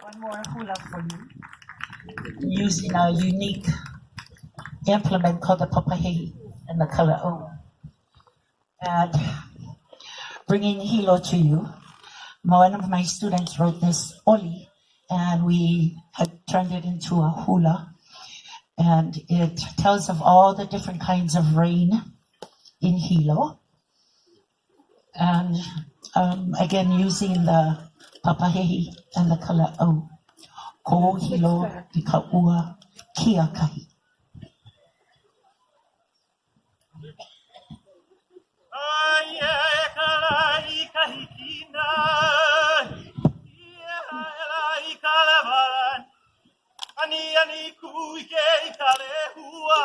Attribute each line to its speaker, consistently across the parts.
Speaker 1: one more hula for you, using a unique implement called the papahehi and the color O. And bringing hilo to you, one of my students wrote this oli, and we had turned it into a hula. And it tells of all the different kinds of rain in hilo. And again, using the papahehi and the color O. Ko hilo I ka ua kia kahi.
Speaker 2: Ani kuike ikale hua,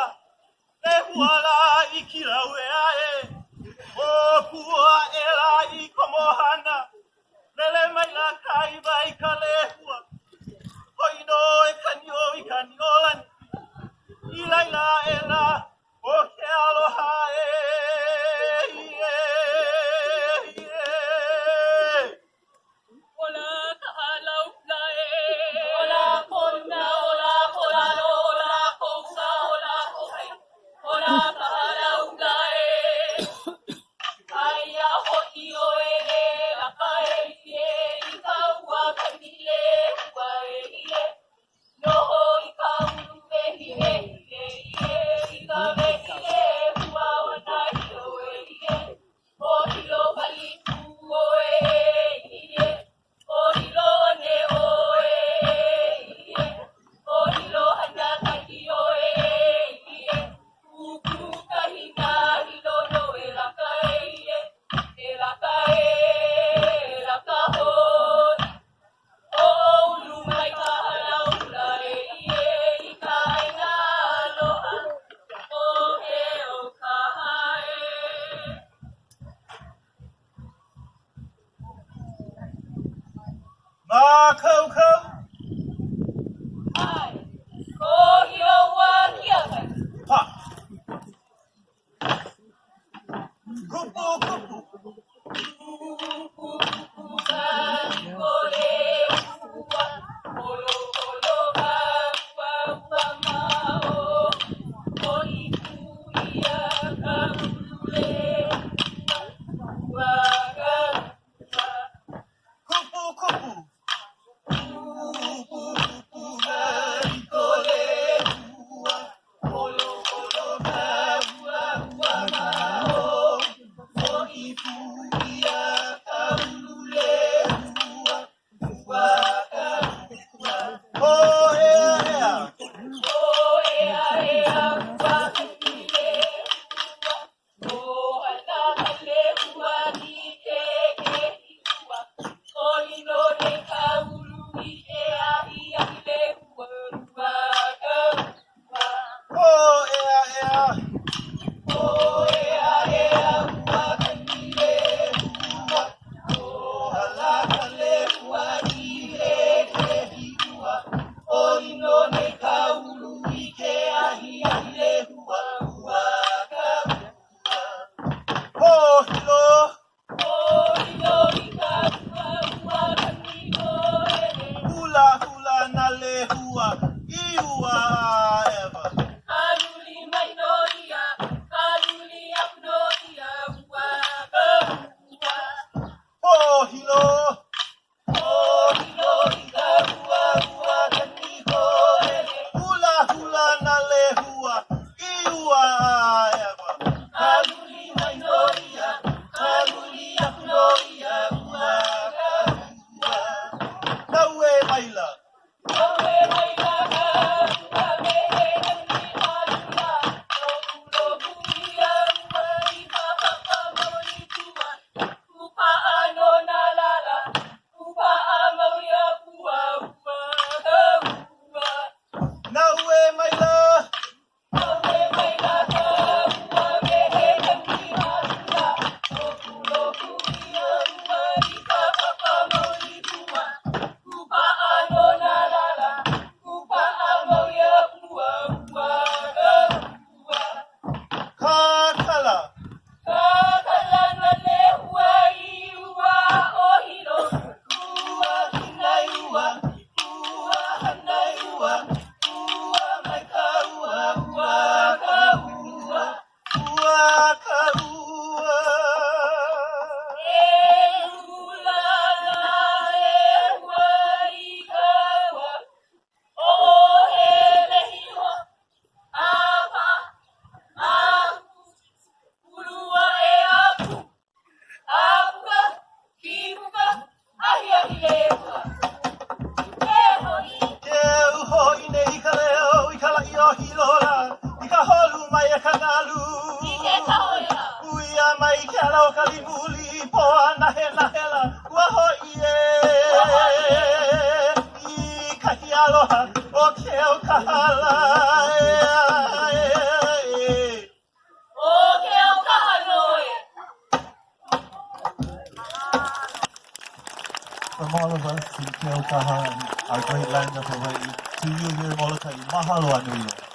Speaker 2: le hua la ikila wea o kua ela ikomohana, lele mai la kaiba ikale hua, hoino e kanio I kaniolan, ilaila ela o ke aloha aloha o ke o kahala.
Speaker 3: From all of us in Keokaha and our great land of Hawaii, to you here, Molokai, mahalo anui.